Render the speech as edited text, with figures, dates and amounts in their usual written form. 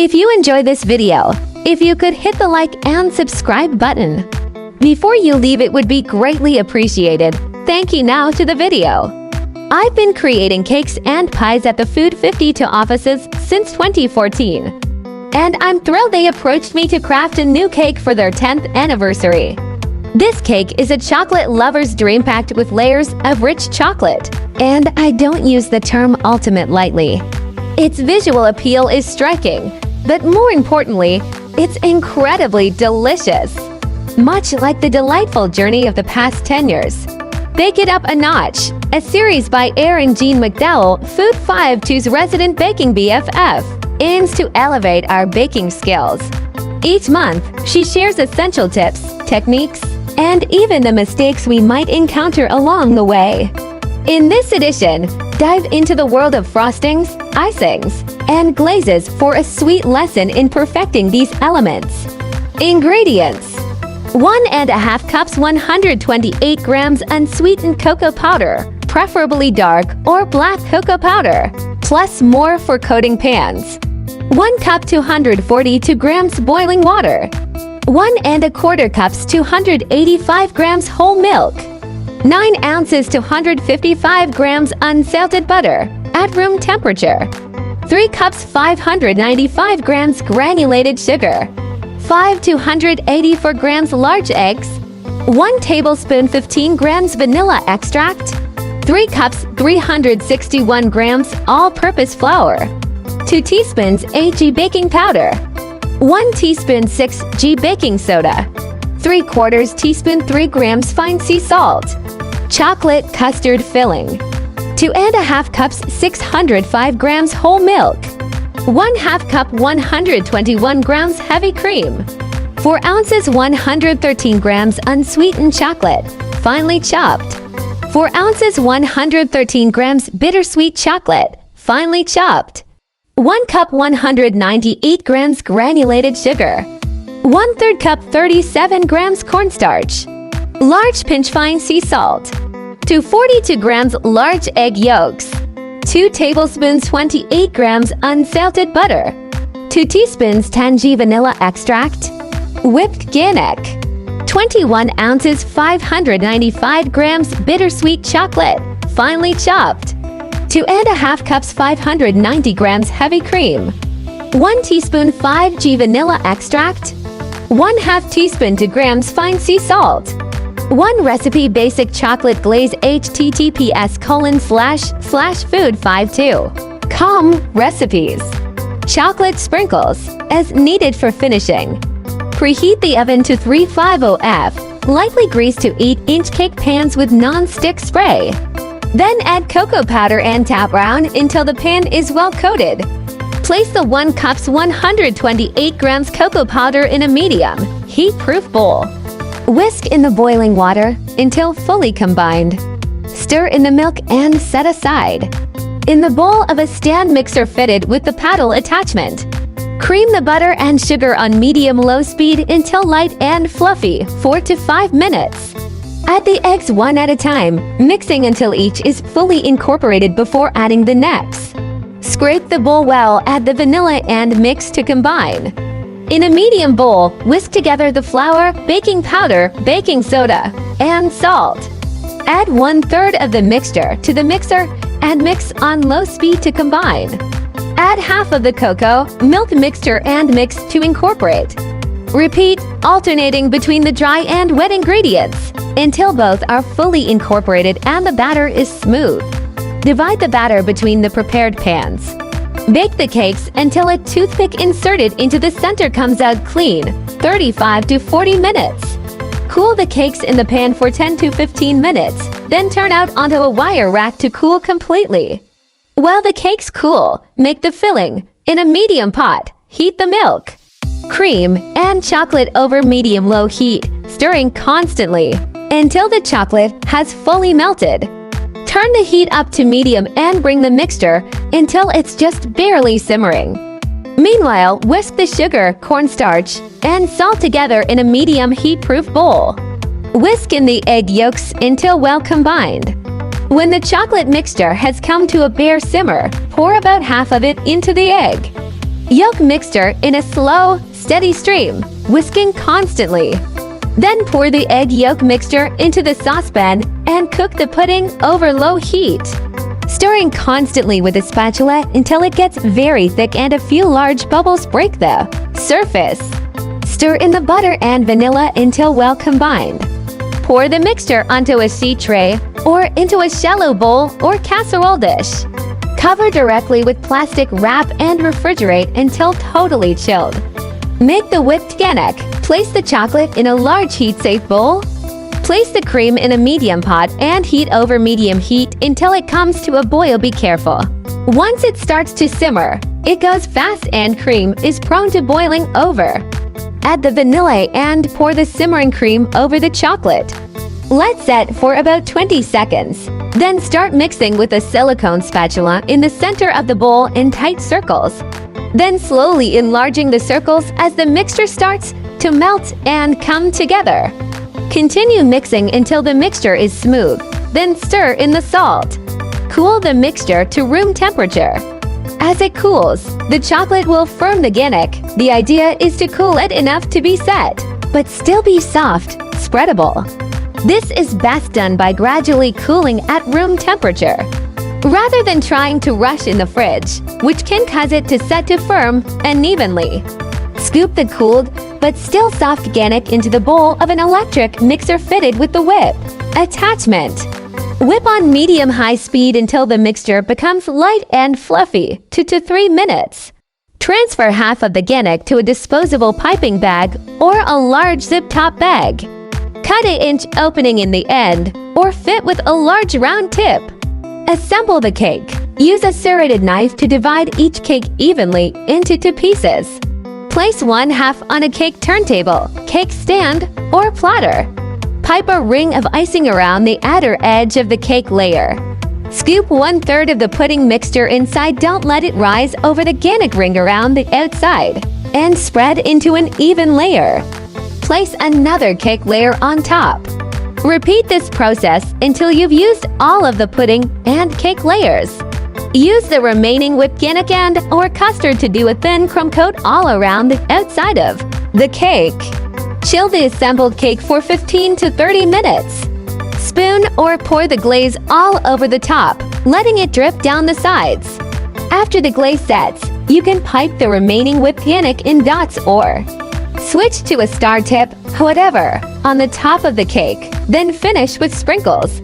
If you enjoy this video, if you could hit the like and subscribe button. Before you leave, it would be greatly appreciated. Thank you. Now to the video. I've been creating cakes and pies at the Food 52 offices since 2014. And I'm thrilled they approached me to craft a new cake for their 10th anniversary. This cake is a chocolate lover's dream packed with layers of rich chocolate. And I don't use the term ultimate lightly. Its visual appeal is striking, but more importantly, it's incredibly delicious. Much like the delightful journey of the past 10 years. Bake It Up a Notch, a series by Erin Jean McDowell, Food 52's resident baking BFF, aims to elevate our baking skills. Each month, she shares essential tips, techniques, and even the mistakes we might encounter along the way. In this edition, dive into the world of frostings, icings, and glazes for a sweet lesson in perfecting these elements. Ingredients: 1.5 cups 128 grams unsweetened cocoa powder, preferably dark or black cocoa powder, plus more for coating pans. 1 cup 242 grams boiling water. 1.25 cups 285 grams whole milk. 9 ounces to 155 grams unsalted butter at room temperature. 3 cups 595 grams granulated sugar. 5 to 184 grams large eggs. 1 tablespoon 15 grams vanilla extract. 3 cups 361 grams all-purpose flour. 2 teaspoons 8g baking powder. 1 teaspoon 6g baking soda. 3/4 teaspoon 3 grams fine sea salt. Chocolate custard filling. 2.5 cups 605 grams whole milk. 1/2 cup 121 grams heavy cream. 4 ounces 113 grams unsweetened chocolate, finely chopped. 4 ounces 113 grams bittersweet chocolate, finely chopped. 1 cup 198 grams granulated sugar. 1/3 cup 37 grams cornstarch. Large pinch fine sea salt. 242 grams large egg yolks. 2 tablespoons 28 grams unsalted butter. 2 teaspoons 10g vanilla extract. Whipped Ganek. 21 ounces 595 grams bittersweet chocolate, finely chopped. 2.5 cups 590 grams heavy cream. 1 teaspoon 5g vanilla extract. 1/2 teaspoon 2 grams fine sea salt. 1 recipe basic chocolate glaze https://food52.com recipes. Chocolate sprinkles, as needed for finishing. Preheat the oven to 350 F. Lightly grease to 8-inch cake pans with non-stick spray. Then add cocoa powder and tap round until the pan is well coated. Place the 1 cups 128 grams cocoa powder in a medium, heat-proof bowl. Whisk in the boiling water until fully combined. Stir in the milk and set aside. In the bowl of a stand mixer fitted with the paddle attachment. Cream the butter and sugar on medium-low speed until light and fluffy, 4 to 5 minutes. Add the eggs one at a time, mixing until each is fully incorporated before adding the next. Scrape the bowl well, add the vanilla and mix to combine. In a medium bowl, whisk together the flour, baking powder, baking soda, and salt. Add 1/3 of the mixture to the mixer and mix on low speed to combine. Add half of the cocoa, milk mixture and mix to incorporate. Repeat, alternating between the dry and wet ingredients until both are fully incorporated and the batter is smooth. Divide the batter between the prepared pans. Bake the cakes until a toothpick inserted into the center comes out clean, 35 to 40 minutes. Cool the cakes in the pan for 10 to 15 minutes, then turn out onto a wire rack to cool completely. While the cakes cool, make the filling. In a medium pot, heat the milk, cream, and chocolate over medium-low heat, stirring constantly until the chocolate has fully melted. Turn the heat up to medium and bring the mixture until it's just barely simmering. Meanwhile, whisk the sugar, cornstarch, and salt together in a medium heat-proof bowl. Whisk in the egg yolks until well combined. When the chocolate mixture has come to a bare simmer, pour about half of it into the egg. Yolk mixture in a slow, steady stream, whisking constantly. Then pour the egg yolk mixture into the saucepan and cook the pudding over low heat, stirring constantly with a spatula until it gets very thick and a few large bubbles break the surface. Stir in the butter and vanilla until well combined. Pour the mixture onto a sheet tray or into a shallow bowl or casserole dish. Cover directly with plastic wrap and refrigerate until totally chilled. Make the whipped ganache. Place the chocolate in a large heat-safe bowl. Place the cream in a medium pot and heat over medium heat until it comes to a boil. Be careful. Once it starts to simmer, it goes fast and cream is prone to boiling over. Add the vanilla and pour the simmering cream over the chocolate. Let set for about 20 seconds. Then start mixing with a silicone spatula in the center of the bowl in tight circles. Then slowly enlarging the circles as the mixture starts to melt and come together. Continue mixing until the mixture is smooth. Then stir in the salt. Cool the mixture to room temperature. As it cools, the chocolate will firm the ganache. The idea is to cool it enough to be set, but still be soft, spreadable. This is best done by gradually cooling at room temperature, rather than trying to rush in the fridge, which can cause it to set to firm unevenly. Scoop the cooled but still soft ganache into the bowl of an electric mixer fitted with the whip attachment. Whip on medium-high speed until the mixture becomes light and fluffy, 2 to 3 minutes. Transfer half of the ganache to a disposable piping bag or a large zip-top bag. Cut an inch opening in the end or fit with a large round tip. Assemble the cake. Use a serrated knife to divide each cake evenly into 2 pieces. Place one half on a cake turntable, cake stand, or platter. Pipe a ring of icing around the outer edge of the cake layer. Scoop 1/3 of the pudding mixture inside. Don't let it rise over the ganache ring around the outside. And spread into an even layer. Place another cake layer on top. Repeat this process until you've used all of the pudding and cake layers. Use the remaining whipped ganache and or custard to do a thin crumb coat all around the outside of the cake. Chill the assembled cake for 15 to 30 minutes. Spoon or pour the glaze all over the top, letting it drip down the sides. After the glaze sets, you can pipe the remaining whipped ganache in dots or switch to a star tip, whatever, on the top of the cake, then finish with sprinkles.